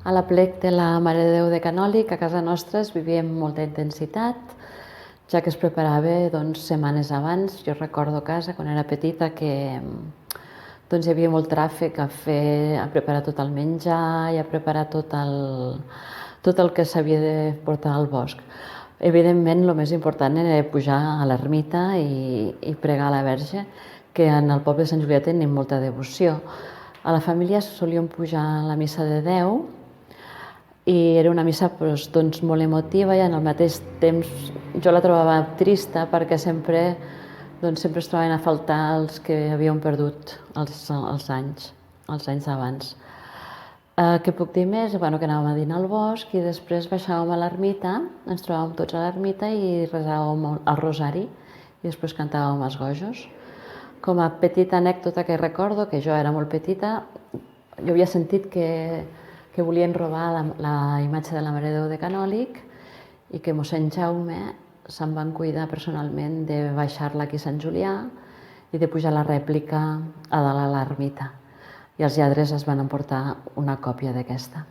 A l'aplec de la Mare de Déu de Canòlic, a casa nostra es vivia amb molta intensitat, ja que es preparava setmanes abans. Jo recordo a casa, quan era petita, que hi havia molt tràfic a preparar tot el menjar i a preparar tot el que s'havia de portar al bosc. Evidentment, el més important era pujar a l'ermita i pregar a la Verge, que en el poble de Sant Julià tenim molta devoció. A la família solíem pujar a la missa de 10 i era una missa molt emotiva i al mateix temps jo la trobava trista perquè sempre es trobaven a faltar els que havíem perdut els anys abans. Què puc dir més? Que anàvem a dinar al bosc i després baixàvem a l'ermita, ens trobàvem tots a l'ermita i resàvem el rosari i després cantàvem els gojos. Com a petita anècdota que recordo, que jo era molt petita, jo havia sentit que volien robar la imatge de la Mare de Déu de Canòlic i que mossèn Jaume se'n van cuidar personalment de baixar-la aquí a Sant Julià i de pujar la rèplica a dalt a l'ermita. I els lladres es van emportar una còpia d'aquesta.